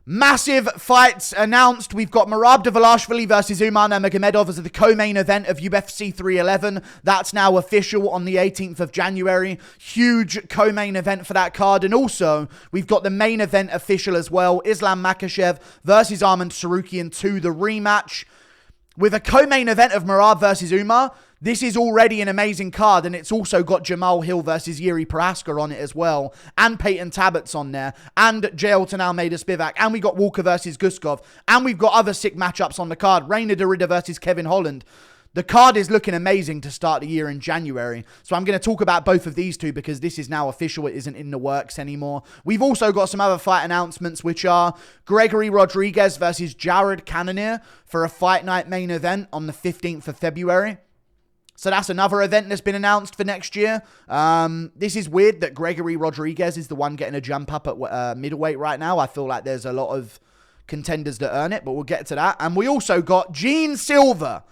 Massive fights announced. We've got Merab Dvalishvili versus Umar Nurmagomedov as the co-main event of UFC 311. That's now official on the 18th of January. Huge co-main event for that card. And also, we've got the main event official as well. Islam Makhachev versus Tsarukyan 2, the rematch. With a co-main event of Merab versus Umar, this is already an amazing card, and it's also got Jamal Hill versus Yuri Prohaska on it as well, and Peyton Tabbitt's on there, and Jailton Almeida Spivak, and we got Walker versus Guskov, and we've got other sick matchups on the card. Reina Derrida versus Kevin Holland. The card is looking amazing to start the year in January. So I'm going to talk about both of these two because this is now official. It isn't in the works anymore. We've also got some other fight announcements, which are Gregory Rodrigues versus Jared Cannonier for a fight night main event on the 15th of February. So that's another event that's been announced for next year. This is weird that Gregory Rodrigues is the one getting a jump up at middleweight right now. I feel like there's a lot of contenders that earn it, but we'll get to that. And we also got Gene Silva.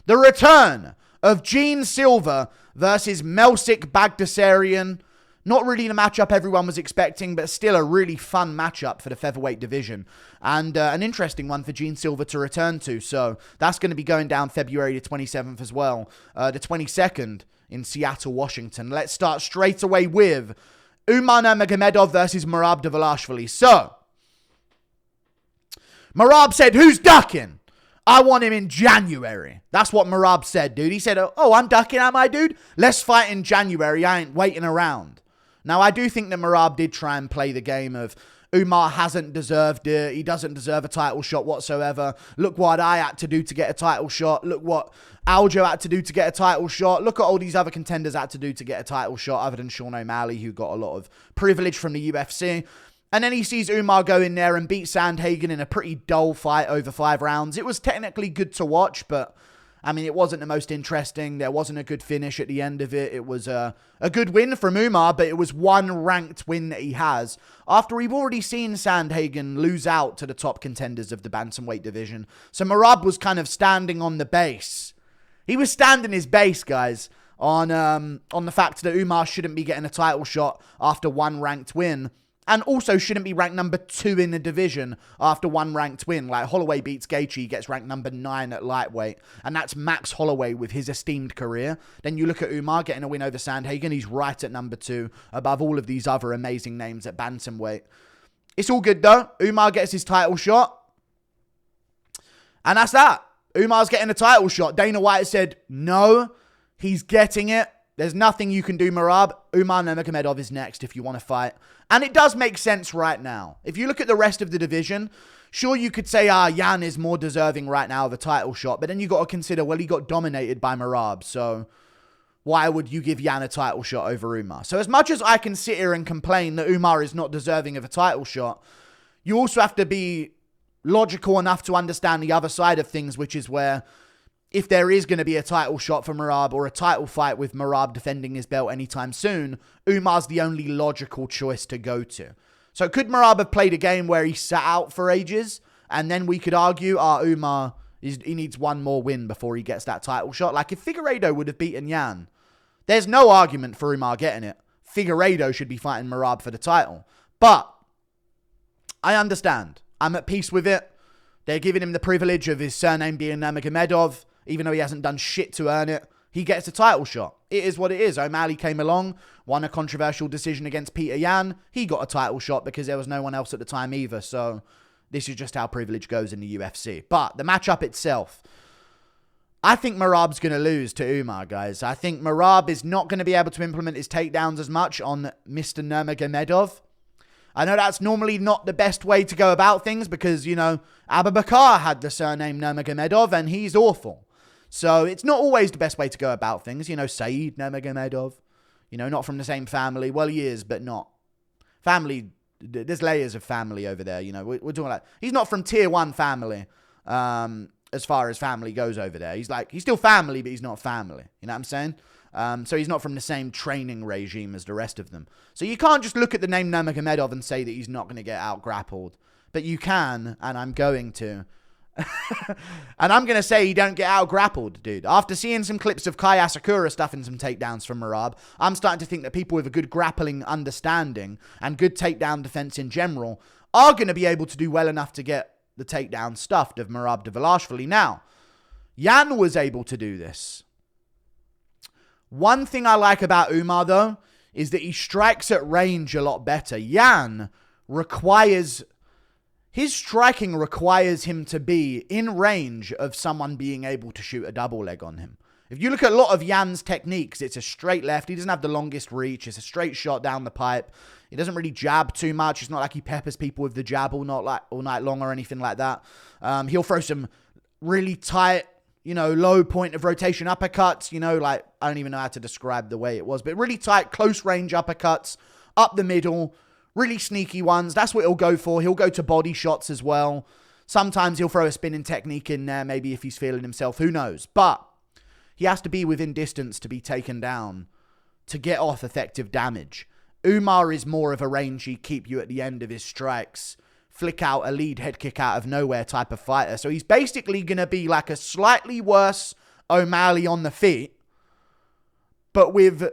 The return of Gene Silva versus Melsik Baghdasaryan. Not really the matchup everyone was expecting, but still a really fun matchup for the featherweight division. And an interesting one for Gene Silva to return to. So that's going to be going down February the 27th as well. The 22nd in Seattle, Washington. Let's start straight away with Umar Nurmagomedov versus Merab Dvalishvili. So, Merab said, "Who's ducking? I want him in January." That's what Merab said, dude. He said, "Oh, I'm ducking, am I, dude? Let's fight in January. I ain't waiting around." Now, I do think that Merab did try and play the game of Umar hasn't deserved it. He doesn't deserve a title shot whatsoever. Look what I had to do to get a title shot. Look what Aljo had to do to get a title shot. Look at all these other contenders had to do to get a title shot other than Sean O'Malley, who got a lot of privilege from the UFC. And then he sees Umar go in there and beat Sandhagen in a pretty dull fight over 5 rounds. It was technically good to watch, but, I mean, it wasn't the most interesting. There wasn't a good finish at the end of it. It was a good win from Umar, but it was one ranked win that he has after we've already seen Sandhagen lose out to the top contenders of the bantamweight division. So Merab was kind of standing on the base. He was standing his base, guys, on the fact that Umar shouldn't be getting a title shot after one ranked win. And also shouldn't be ranked number 2 in the division after one ranked win. Like Holloway beats Gaethje, he gets ranked number 9 at lightweight. And that's Max Holloway with his esteemed career. Then you look at Umar getting a win over Sandhagen. He's right at number 2 above all of these other amazing names at bantamweight. It's all good though. Umar gets his title shot. And that's that. Umar's getting a title shot. Dana White said, no, he's getting it. There's nothing you can do, Merab. Umar Nurmagomedov is next if you want to fight. And it does make sense right now. If you look at the rest of the division, sure, you could say, Jan is more deserving right now of a title shot. But then you got to consider, well, he got dominated by Merab. So why would you give Jan a title shot over Umar? So as much as I can sit here and complain that Umar is not deserving of a title shot, you also have to be logical enough to understand the other side of things, which is where if there is going to be a title shot for Merab or a title fight with Merab defending his belt anytime soon, Umar's the only logical choice to go to. So could Merab have played a game where he sat out for ages and then we could argue, Umar, he needs one more win before he gets that title shot? Like if Figueiredo would have beaten Jan, there's no argument for Umar getting it. Figueiredo should be fighting Merab for the title. But I understand. I'm at peace with it. They're giving him the privilege of his surname being Nurmagomedov. Even though he hasn't done shit to earn it, he gets a title shot. It is what it is. O'Malley came along, won a controversial decision against Peter Yan. He got a title shot because there was no one else at the time either. So this is just how privilege goes in the UFC. But the matchup itself, I think Merab's going to lose to Umar, guys. I think Merab is not going to be able to implement his takedowns as much on Mr. Nurmagomedov. I know that's normally not the best way to go about things because, you know, Abubakar had the surname Nurmagomedov and he's awful. So it's not always the best way to go about things. You know, Saeed Nurmagomedov, you know, not from the same family. Well, he is, but not. Family, there's layers of family over there. You know, we're talking like, he's not from tier 1 family as far as family goes over there. He's still family, but he's not family. You know what I'm saying? So he's not from the same training regime as the rest of them. So you can't just look at the name Nurmagomedov and say that he's not going to get out grappled. But you can, and I'm going to. And I'm going to say he don't get out grappled, dude. After seeing some clips of Kai Asakura stuffing some takedowns from Merab, I'm starting to think that people with a good grappling understanding and good takedown defense in general are going to be able to do well enough to get the takedown stuffed of Merab Dvalishvili. Now, Yan was able to do this. One thing I like about Umar, though, is that he strikes at range a lot better. Yan requires... His striking requires him to be in range of someone being able to shoot a double leg on him. If you look at a lot of Yan's techniques, it's a straight left. He doesn't have the longest reach. It's a straight shot down the pipe. He doesn't really jab too much. It's not like he peppers people with the jab all night long or anything like that. He'll throw some really tight, low point of rotation uppercuts. I don't even know how to describe the way it was, but really tight, close range uppercuts up the middle. Really sneaky ones. That's what he'll go for. He'll go to body shots as well. Sometimes he'll throw a spinning technique in there, maybe if he's feeling himself. Who knows? But he has to be within distance to be taken down to get off effective damage. Umar is more of a rangy, keep you at the end of his strikes, flick out a lead head kick out of nowhere type of fighter. So he's basically going to be like a slightly worse O'Malley on the feet, but with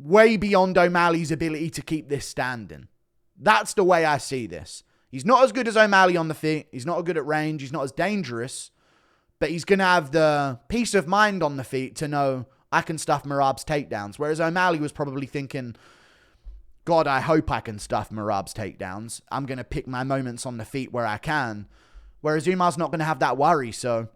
way beyond O'Malley's ability to keep this standing. That's the way I see this. He's not as good as O'Malley on the feet. He's not as good at range. He's not as dangerous. But he's going to have the peace of mind on the feet to know I can stuff Merab's takedowns. Whereas O'Malley was probably thinking, God, I hope I can stuff Merab's takedowns. I'm going to pick my moments on the feet where I can. Whereas Umar's not going to have that worry. So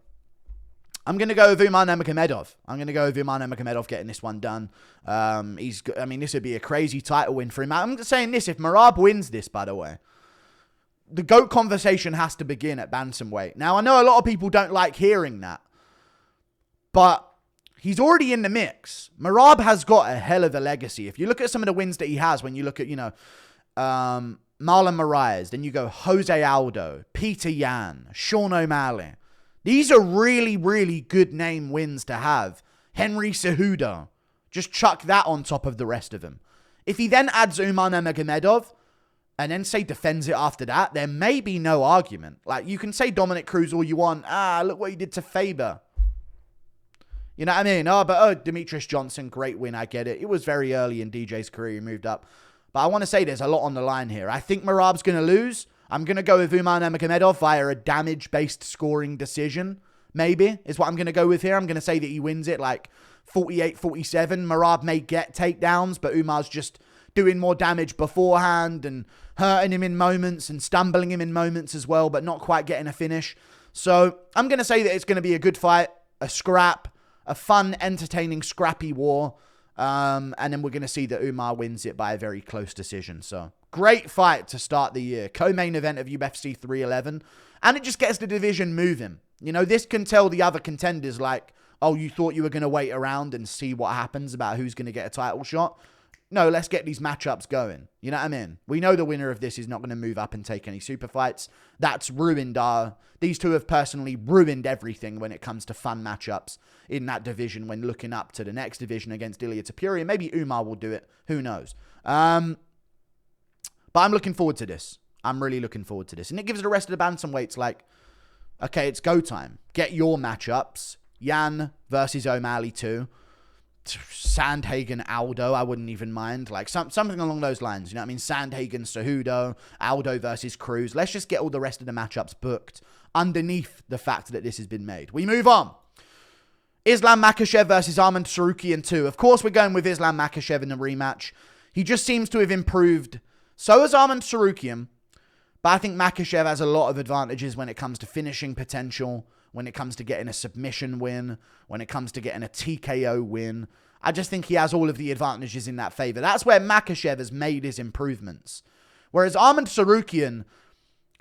I'm going to go with Umar Nurmagomedov. I'm going to go with Umar Nurmagomedov getting this one done. This would be a crazy title win for him. I'm just saying this, if Merab wins this, by the way, the GOAT conversation has to begin at bantamweight. Now, I know a lot of people don't like hearing that, but he's already in the mix. Merab has got a hell of a legacy. If you look at some of the wins that he has, when you look at, Marlon Moraes, then you go Jose Aldo, Peter Yan, Sean O'Malley. These are really, really good name wins to have. Henry Cejudo. Just chuck that on top of the rest of them. If he then adds Umar Nurmagomedov, and then say defends it after that, there may be no argument. Like, you can say Dominic Cruz all you want. Look what he did to Faber. You know what I mean? Demetrius Johnson, great win, I get it. It was very early in DJ's career, he moved up. But I want to say there's a lot on the line here. I think Merab's going to lose. I'm going to go with Umar Nurmagomedov via a damage-based scoring decision, maybe, is what I'm going to go with here. I'm going to say that he wins it like 48-47. Merab may get takedowns, but Umar's just doing more damage beforehand and hurting him in moments and stumbling him in moments as well, but not quite getting a finish. So I'm going to say that it's going to be a good fight, a scrap, a fun, entertaining, scrappy war. And then we're going to see that Umar wins it by a very close decision. So great fight to start the year. Co-main event of UFC 311. And it just gets the division moving. This can tell the other contenders like, oh, you thought you were going to wait around and see what happens about who's going to get a title shot? No, let's get these matchups going. You know what I mean? We know the winner of this is not going to move up and take any super fights. That's ruined these two have personally ruined everything when it comes to fun matchups in that division when looking up to the next division against Ilia Topuria. Maybe Umar will do it. Who knows? But I'm looking forward to this. I'm really looking forward to this. And it gives the rest of the bantamweights like, okay, it's go time. Get your matchups. Yan versus O'Malley 2. Sandhagen, Aldo, I wouldn't even mind. Like something along those lines. You know what I mean? Sandhagen, Cejudo, Aldo versus Cruz. Let's just get all the rest of the matchups booked underneath the fact that this has been made. We move on. Islam Makhachev versus Arman Tsarukyan 2. Of course, we're going with Islam Makhachev in the rematch. He just seems to have improved. So has Arman Tsarukyan. But I think Makhachev has a lot of advantages when it comes to finishing potential, when it comes to getting a submission win, when it comes to getting a TKO win. I just think he has all of the advantages in that favor. That's where Makhachev has made his improvements. Whereas Arman Tsarukyan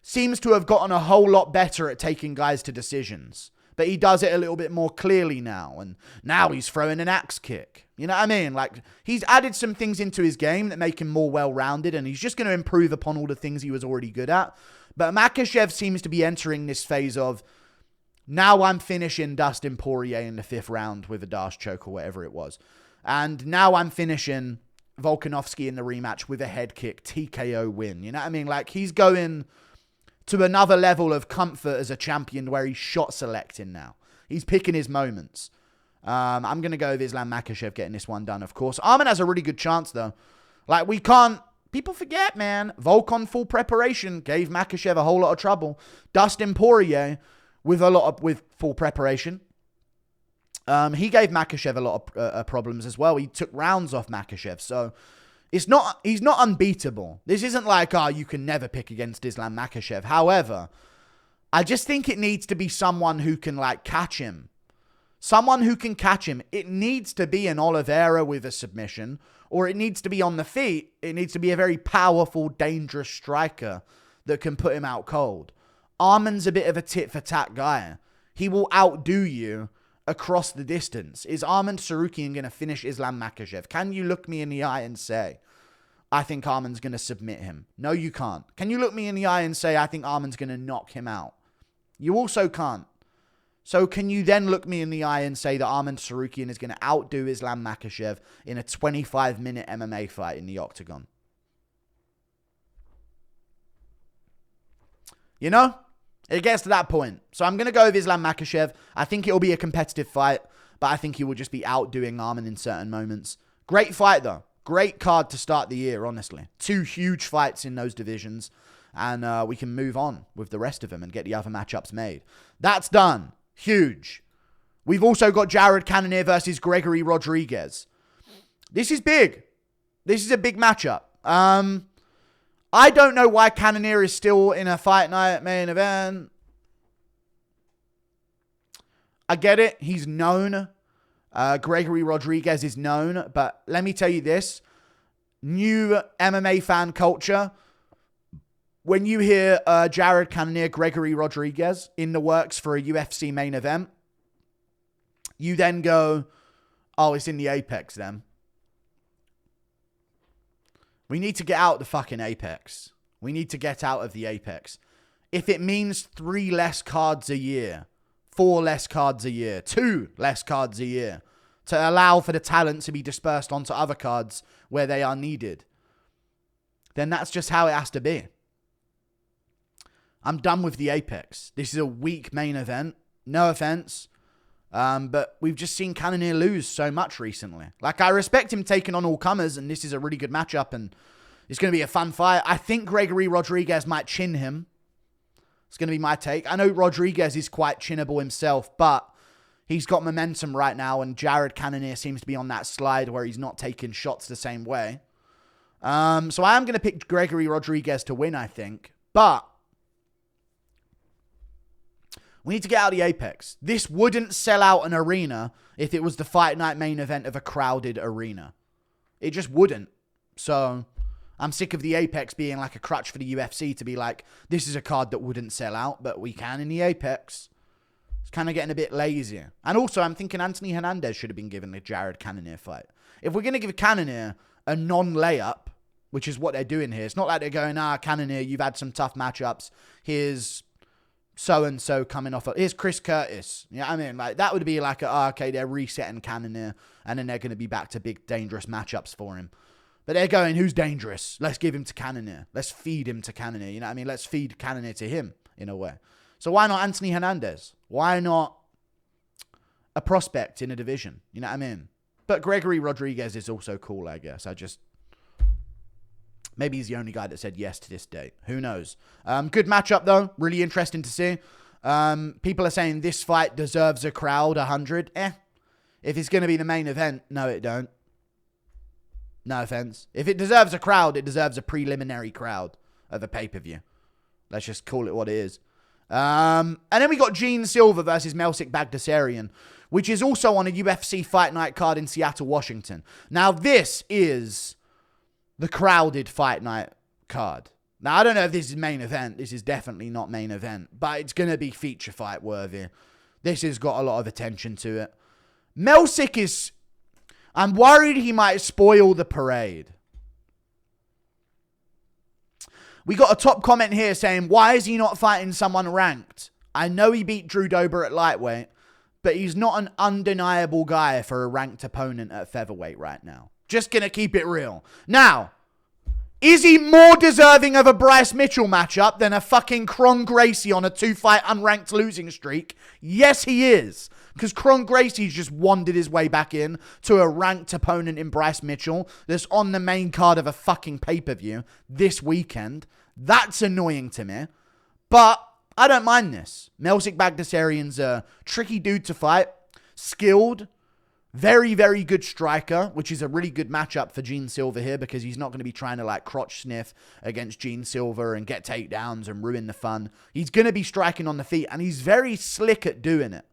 seems to have gotten a whole lot better at taking guys to decisions. But he does it a little bit more clearly now. And now he's throwing an axe kick. You know what I mean? Like, he's added some things into his game that make him more well-rounded. And he's just going to improve upon all the things he was already good at. But Makhachev seems to be entering this phase of, now I'm finishing Dustin Poirier in the 5th round with a Dash choke or whatever it was. And now I'm finishing Volkanovski in the rematch with a head kick TKO win. You know what I mean? Like, he's going to another level of comfort as a champion where he's shot selecting now. He's picking his moments. I'm going to go with Islam Makhachev getting this one done, of course. Arman has a really good chance, though. Like, People forget, man. Volkon full preparation gave Makhachev a whole lot of trouble. Dustin Poirier with full preparation. He gave Makhachev a lot of problems as well. He took rounds off Makhachev. So he's not unbeatable. This isn't like, you can never pick against Islam Makhachev. However, I just think it needs to be someone who can catch him. Someone who can catch him. It needs to be an Oliveira with a submission, or it needs to be on the feet. It needs to be a very powerful, dangerous striker that can put him out cold. Arman's a bit of a tit-for-tat guy. He will outdo you across the distance. Is Arman Tsarukyan going to finish Islam Makhachev? Can you look me in the eye and say, I think Arman's going to submit him? No, you can't. Can you look me in the eye and say, I think Arman's going to knock him out? You also can't. So can you then look me in the eye and say that Arman Tsarukyan is going to outdo Islam Makhachev in a 25-minute MMA fight in the octagon? You know? It gets to that point. So I'm going to go with Islam Makhachev. I think it will be a competitive fight, but I think he will just be outdoing Arman in certain moments. Great fight, though. Great card to start the year, honestly. 2 huge fights in those divisions, and we can move on with the rest of them and get the other matchups made. That's done. Huge. We've also got Jared Cannonier versus Gregory Rodrigues. This is big. This is a big matchup. I don't know why Cannonier is still in a fight night main event. I get it. He's known. Gregory Rodrigues is known. But let me tell you this. New MMA fan culture. When you hear Jared Cannonier, Gregory Rodrigues in the works for a UFC main event, you then go, oh, it's in the Apex then. We need to get out the fucking Apex. We need to get out of the Apex. If it means 3 less cards a year, 4 less cards a year, 2 less cards a year, to allow for the talent to be dispersed onto other cards where they are needed, then that's just how it has to be. I'm done with the Apex. This is a weak main event. No offense. But we've just seen Cannonier lose so much recently. I respect him taking on all comers, and this is a really good matchup, and it's going to be a fun fight. I think Gregory Rodrigues might chin him. It's going to be my take. I know Rodrigues is quite chinnable himself, but he's got momentum right now, and Jared Cannonier seems to be on that slide where he's not taking shots the same way. So I am going to pick Gregory Rodrigues to win, I think. But we need to get out of the Apex. This wouldn't sell out an arena if it was the fight night main event of a crowded arena. It just wouldn't. So I'm sick of the Apex being like a crutch for the UFC to be like, this is a card that wouldn't sell out, but we can in the Apex. It's kind of getting a bit lazy. And also, I'm thinking Anthony Hernandez should have been given the Jared Cannonier fight. If we're going to give Cannonier a non-layup, which is what they're doing here, it's not like they're going, Cannonier, you've had some tough matchups. Here's so-and-so coming off. Here's Chris Curtis. Yeah, I mean, that would be like, okay, they're resetting Cannonier, and then they're going to be back to big, dangerous matchups for him. But they're going, who's dangerous? Let's give him to Cannonier. Let's feed him to Cannonier. You know what I mean? Let's feed Cannonier to him, in a way. So why not Anthony Hernandez? Why not a prospect in a division? You know what I mean? But Gregory Rodrigues is also cool, I guess. Maybe he's the only guy that said yes to this date. Who knows? Good matchup, though. Really interesting to see. People are saying this fight deserves a crowd 100. If it's going to be the main event, no, it don't. No offense. If it deserves a crowd, it deserves a preliminary crowd of a pay-per-view. Let's just call it what it is. And then we got Silva versus Melsik Baghdasaryan, which is also on a UFC Fight Night card in Seattle, Washington. Now, this is the crowded Fight Night card. Now, I don't know if this is main event. This is definitely not main event, but it's going to be feature fight worthy. This has got a lot of attention to it. Melsik is... I'm worried he might spoil the parade. We got a top comment here saying, why is he not fighting someone ranked? I know he beat Drew Dober at lightweight, but he's not an undeniable guy for a ranked opponent at featherweight right now. Just going to keep it real. Now, Is he more deserving of a Bryce Mitchell matchup than a fucking Kron Gracie on a 2-fight unranked losing streak? Yes, he is. Because Kron Gracie's just wandered his way back in to a ranked opponent in Bryce Mitchell that's on the main card of a fucking pay-per-view this weekend. That's annoying to me. But I don't mind this. Melsik Baghdasaryan's a tricky dude to fight. Skilled. Very, very good striker, which is a really good matchup for Gene Silva here because he's not going to be trying to like crotch sniff against Gene Silva and get takedowns and ruin the fun. He's going to be striking on the feet, and he's very slick at doing it.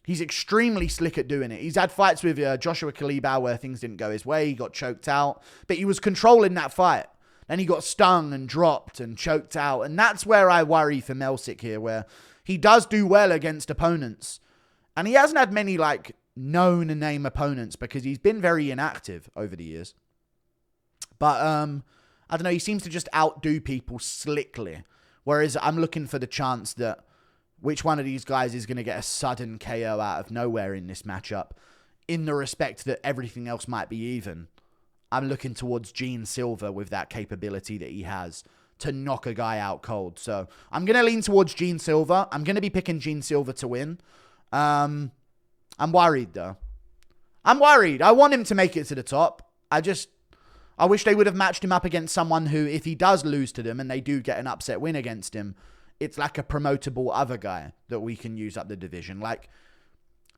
He's extremely slick at doing it. He's had fights with Joshua Kalibau where things didn't go his way. He got choked out, but he was controlling that fight. Then he got stung and dropped and choked out. And that's where I worry for Melsik here, where he does do well against opponents. And he hasn't had many like known name opponents because he's been very inactive over the years. But I don't know, he seems to just outdo people slickly. Whereas I'm looking for the chance that which one of these guys is going to get a sudden KO out of nowhere in this matchup, in the respect that everything else might be even. I'm looking towards Gene Silva with that capability that he has to knock a guy out cold. So I'm going to lean towards Gene Silva. I'm going to be picking Gene Silva to win. I'm worried, though. I'm worried. I want him to make it to the top. I wish they would have matched him up against someone who, if he does lose to them and they do get an upset win against him, it's like a promotable other guy that we can use up the division. Like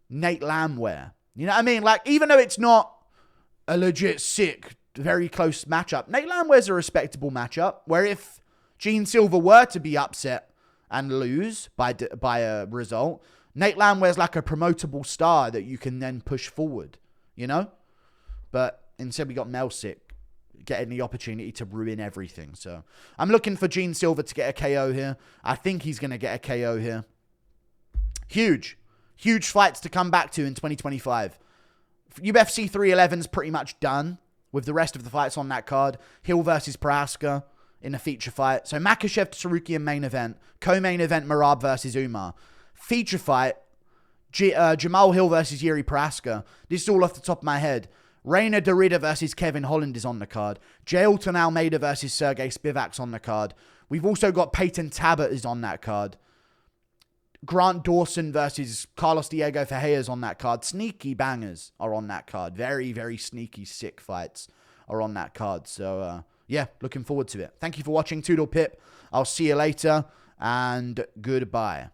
Nate Landwehr. You know what I mean? Like, even though it's not a legit sick, very close matchup, Nate Landwehr's a respectable matchup, where if Gene Silva were to be upset and lose by a result, Nate Landwehr's like a promotable star that you can then push forward, you know? But instead we got Melsik getting the opportunity to ruin everything. So I'm looking for Gene Silva to get a KO here. I think he's going to get a KO here. Huge fights to come back to in 2025. UFC 311's pretty much done with the rest of the fights on that card. Hill versus Prohaska in a feature fight. So Makhachev Tsarukyan main event. Co-main event Merab versus Umar. Feature fight Jamal Hill versus Yuri Prohaska. This is all off the top of my head. Reina Derrida versus Kevin Holland is on the card. Jailton Almeida versus Sergey Spivak's on the card. We've also got Peyton Tabit is on that card. Grant Dawson versus Carlos Diego Ferreira's on that card. Sneaky bangers are on that card. Very, very sneaky, sick fights are on that card. So, yeah, looking forward to it. Thank you for watching. Toodle Pip. I'll see you later, and goodbye.